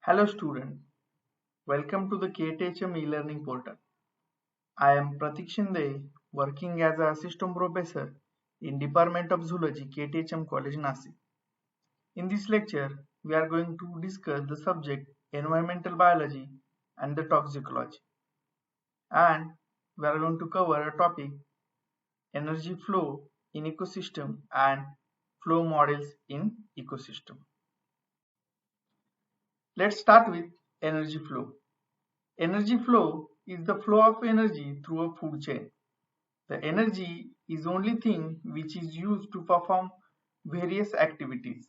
Hello student, welcome to the KTHM e-learning portal. I am Pratik Shinde, working as an assistant professor in Department of Zoology, KTHM College, Nasik. In this lecture, we are going to discuss the subject environmental biology and the toxicology. And we are going to cover a topic energy flow in ecosystem and flow models in ecosystem. Let's start with energy flow. Energy flow is the flow of energy through a food chain. The energy is only thing which is used to perform various activities.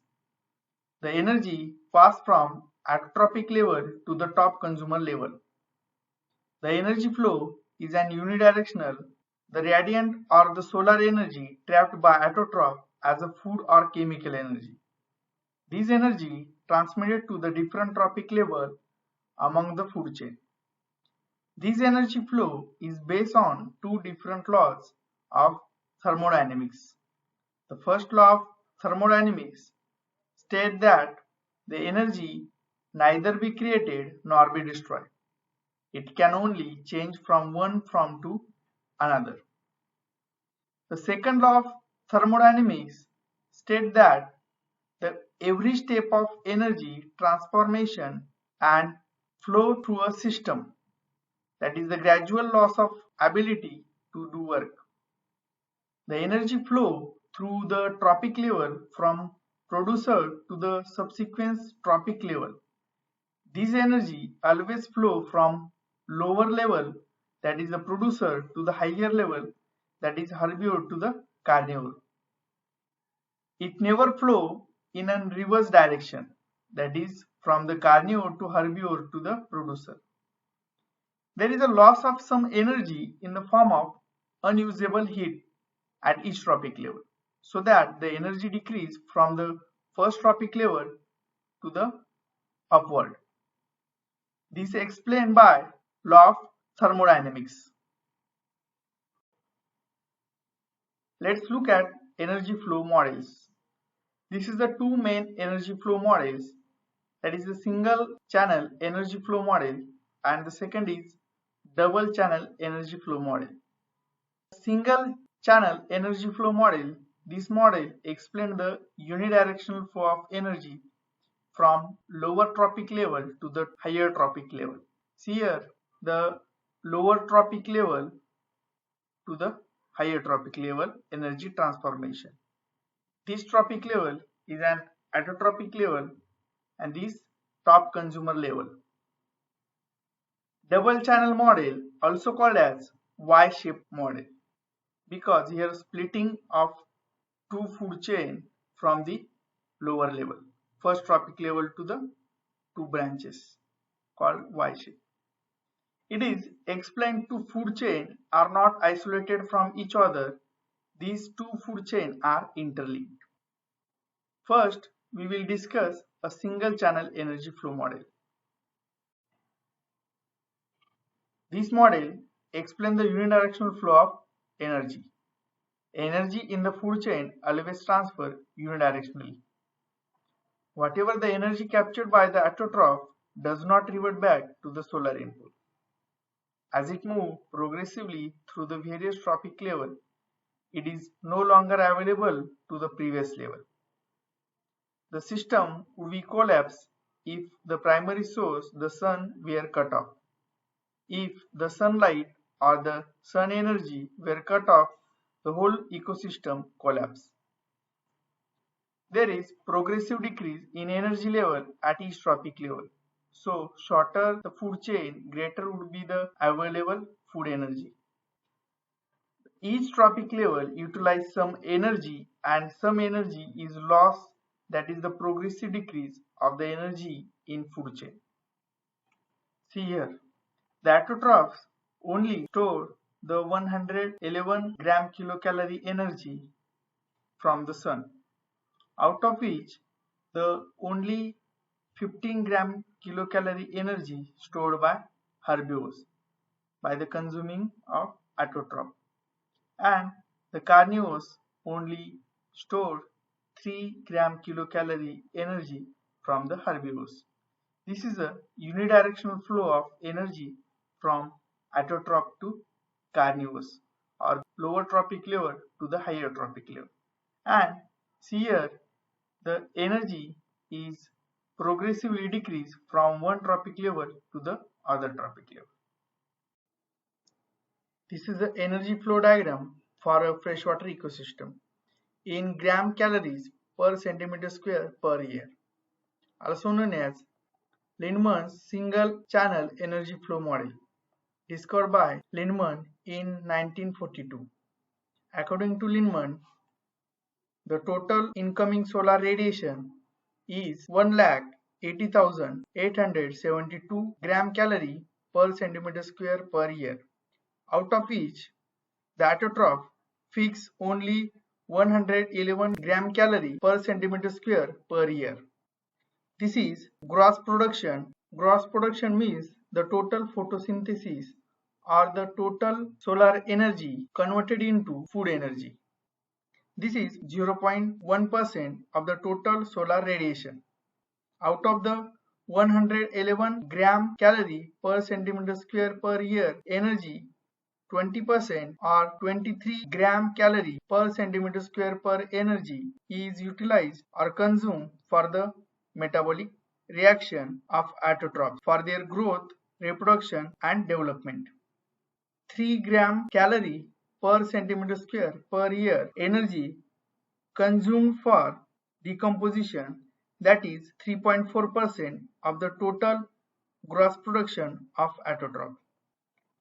The energy passes from atotropic level to the top consumer level. The energy flow is an unidirectional. The radiant or the solar energy trapped by autotroph as a food or chemical energy. This energy transmitted to the different trophic level among the food chain. This energy flow is based on two different laws of thermodynamics. The first law of thermodynamics states that the energy neither be created nor be destroyed. It can only change from one form to another. The second law of thermodynamics states that every step of energy transformation and flow through a system, that is the gradual loss of ability to do work. The energy flow through the trophic level from producer to the subsequent trophic level. This energy always flow from lower level, that is the producer, to the higher level, that is herbivore to the carnivore. It never flow in a reverse direction, that is from the carnivore to herbivore to the producer. There is a loss of some energy in the form of unusable heat at each trophic level, so that the energy decrease from the first trophic level to the upward. This is explained by law of thermodynamics. Let's look at energy flow models. This is the two main energy flow models, that is the single channel energy flow model and the second is double channel energy flow model. Single channel energy flow model. This model explains the unidirectional flow of energy from lower trophic level to the higher trophic level. See here the lower trophic level to the higher trophic level energy transformation. This trophic level is an autotrophic level and this top consumer level. Double channel model, also called as Y-shaped model, because here splitting of two food chain from the lower level, first trophic level to the two branches called Y-shape. It is explained two food chain are not isolated from each other. These two food chain are interlinked. First, we will discuss a single channel energy flow model. This model explains the unidirectional flow of energy. Energy in the food chain always transfer unidirectionally. Whatever the energy captured by the autotroph does not revert back to the solar input. As it moves progressively through the various trophic levels, it is no longer available to the previous level. The system would be collapse if the primary source, the sun, were cut off. If the sunlight or the sun energy were cut off, the whole ecosystem collapses. There is progressive decrease in energy level at each trophic level. So shorter the food chain, greater would be the available food energy. Each trophic level utilizes some energy and some energy is lost, that is the progressive decrease of the energy in food chain. See here, the autotrophs only store the 111 gram kilocalorie energy from the sun, out of which the only 15 gram kilocalorie energy stored by herbivores by the consuming of autotroph, and the carnivores only store 3 gram kilocalorie energy from the herbivores. This is a unidirectional flow of energy from autotroph to carnivorous or lower trophic level to the higher trophic level. And see here, the energy is progressively decreased from one trophic level to the other trophic level. This is the energy flow diagram for a freshwater ecosystem in gram calories per centimeter square per year, also known as Lindman's single channel energy flow model, discovered by Lindman in 1942. According to Lindman, the total incoming solar radiation is 1,80,872 gram calorie per centimeter square per year, out of which the autotroph fixes only 111 gram calorie per centimeter square per year. This is gross production. Gross production means the total photosynthesis or the total solar energy converted into food energy. This is 0.1% of the total solar radiation. Out of the 111 gram calorie per centimeter square per year energy, 20% or 23 gram calorie per centimeter square per energy is utilized or consumed for the metabolic reaction of autotrophs for their growth, reproduction and development. 3 gram calorie per centimeter square per year energy consumed for decomposition, that is 3.4% of the total gross production of autotroph,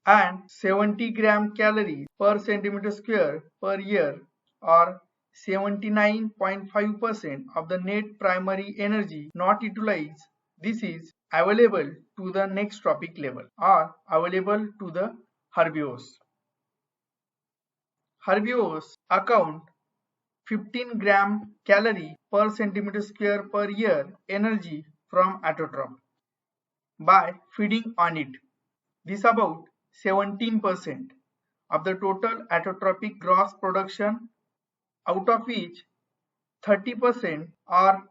and 70 gram calories per centimeter square per year or 79.5% of the net primary energy not utilized. This is available to the next trophic level or available to the herbivores. Herbivores account 15 gram calorie per centimeter square per year energy from autotroph by feeding on it. This about 17% of the total autotrophic gross production, out of which 30% or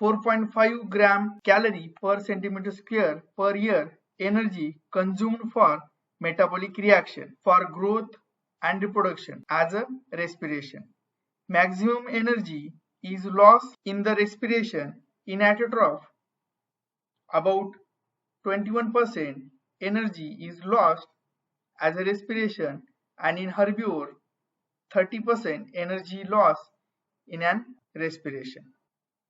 4.5 gram calorie per centimeter square per year energy consumed for metabolic reaction, for growth and reproduction as a respiration. Maximum energy is lost in the respiration in autotroph. About 21% energy is lost as a respiration, and in herbivore 30% energy loss in an respiration.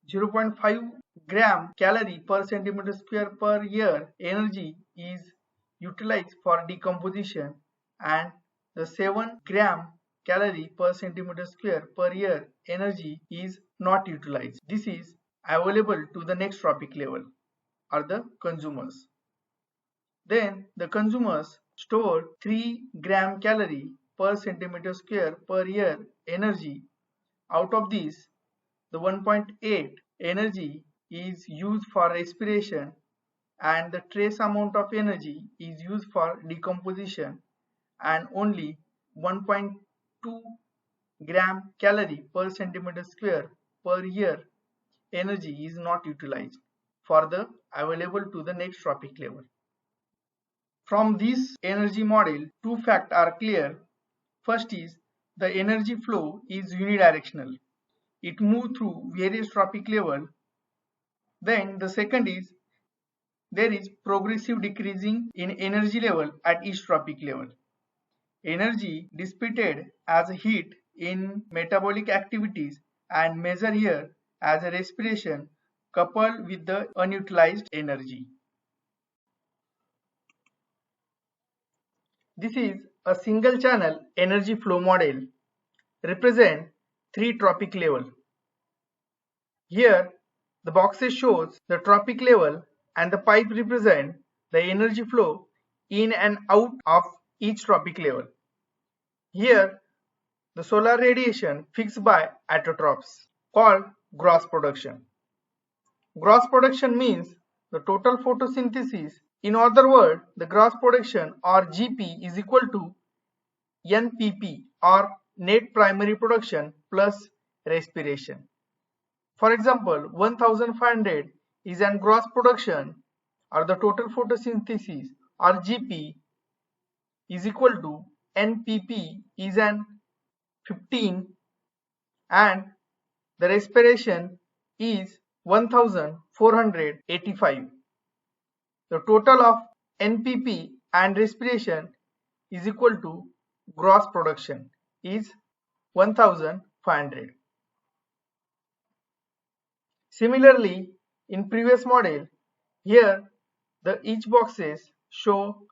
0.5 gram calorie per centimeter square per year energy is utilized for decomposition, and the 7 gram calorie per centimeter square per year energy is not utilized. This is available to the next trophic level or the consumers. Then the consumers store 3 gram calorie per centimeter square per year energy. Out of this, the 1.8 energy is used for respiration, and the trace amount of energy is used for decomposition, and only 1.2 gram calorie per centimeter square per year energy is not utilized for the available to the next trophic level. From this energy model, two facts are clear. First is the energy flow is unidirectional. It moves through various trophic levels. Then the second is there is progressive decreasing in energy level at each trophic level. Energy dissipated as heat in metabolic activities and measured here as a respiration coupled with the unutilized energy. This is a single channel energy flow model represent 3 trophic level. Here the boxes shows the trophic level and the pipe represent the energy flow in and out of each trophic level. Here the solar radiation fixed by autotrophs called gross production. Gross production means the total photosynthesis. In other words, the gross production or GP is equal to NPP or net primary production plus respiration. For example, 1500 is an gross production or the total photosynthesis or GP is equal to NPP is an 15 and the respiration is 1485. The total of NPP and respiration is equal to gross production is 1500. Similarly, in previous model, here the each boxes show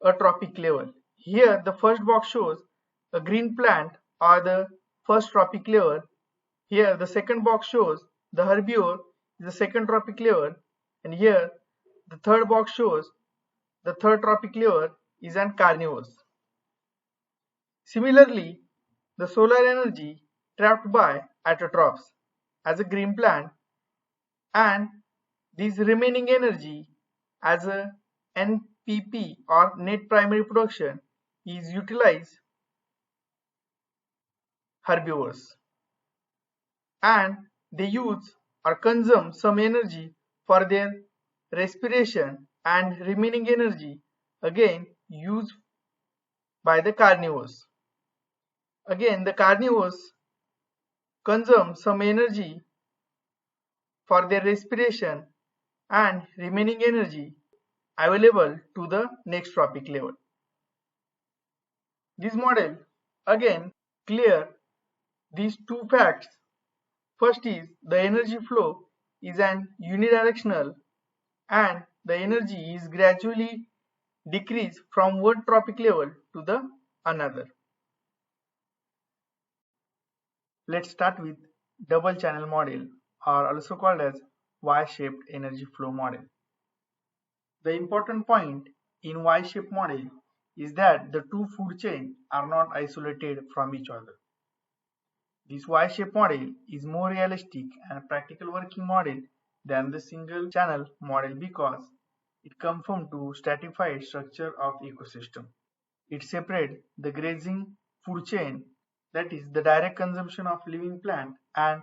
a trophic level. Here the first box shows a green plant or the first trophic level. Here the second box shows the herbivore is the second trophic level, and here the third box shows the third trophic level is an carnivores. Similarly, the solar energy trapped by autotrophs as a green plant and this remaining energy as a NPP or net primary production is utilized herbivores, and they use or consume some energy for their respiration and remaining energy again used by the carnivores. Again, the carnivores consume some energy for their respiration and remaining energy available to the next trophic level. This model again clear these two facts. First is the energy flow is an unidirectional and the energy is gradually decreased from one trophic level to the another. Let's start with double channel model, or also called as Y-shaped energy flow model. The important point in Y-shaped model is that the two food chains are not isolated from each other. This Y-shaped model is more realistic and practical working model than the single channel model because it conforms to stratified structure of ecosystem. It separates the grazing food chain, that is the direct consumption of living plant, and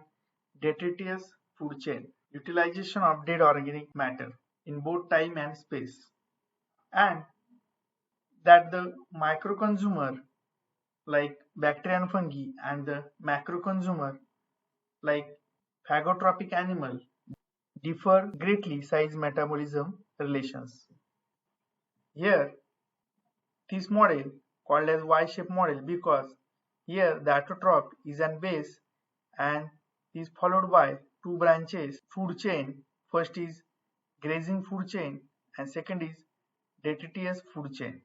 detritus food chain, utilization of dead organic matter in both time and space, and that the micro consumer like bacteria and fungi and the macro consumer like phagotrophic animal differ greatly size metabolism relations. Here this model called as Y-shaped model because here the autotroph is an base and is followed by two branches food chain. First is grazing food chain and second is detritus food chain.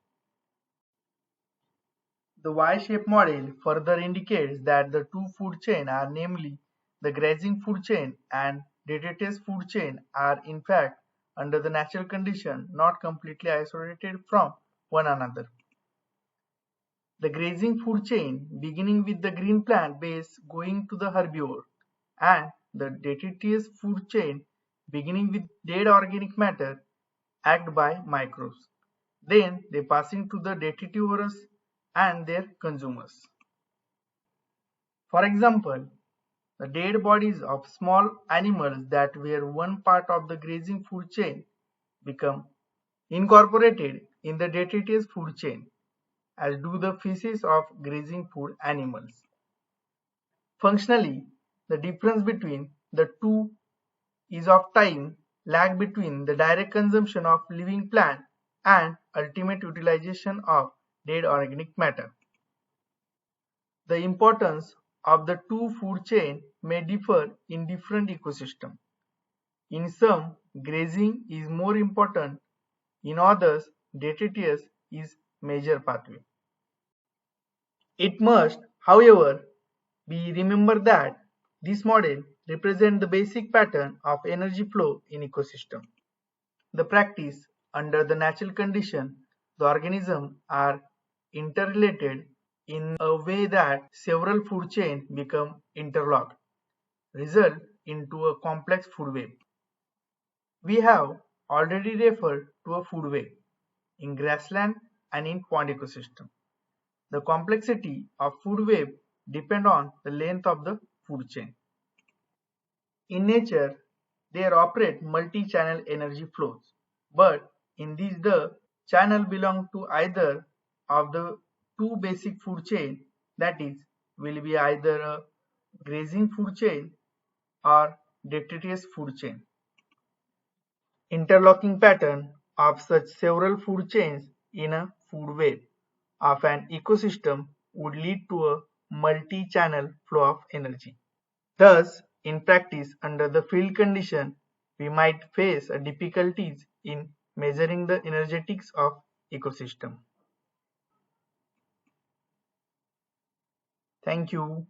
The Y-shaped model further indicates that the two food chain are namely the grazing food chain and detritus food chain are in fact under the natural condition not completely isolated from one another. The grazing food chain beginning with the green plant base going to the herbivore and the detritus food chain beginning with dead organic matter act by microbes. Then they passing to the detritivores and their consumers. For example, the dead bodies of small animals that were one part of the grazing food chain become incorporated in the detritus food chain, as do the feces of grazing food animals. Functionally, the difference between the two is of time lag between the direct consumption of living plant and ultimate utilization of dead organic matter. The importance of the two food chain may differ in different ecosystems. In some, grazing is more important. In others, detritus is major pathway. It must, however, be remembered that this model represents the basic pattern of energy flow in ecosystem. The practice under the natural condition, the organisms are interrelated in a way that several food chains become interlocked, result into a complex food web. We have already referred to a food web in grassland and in pond ecosystem. The complexity of food web depends on the length of the food chain. In nature, there operate multi-channel energy flows. but in these the channel belong to either of the two basic food chain, that is will be either a grazing food chain or detritus food chain. Interlocking pattern of such several food chains in a food web of an ecosystem would lead to a multi-channel flow of energy. Thus, in practice, under the field condition, we might face difficulties in measuring the energetics of ecosystem. Thank you.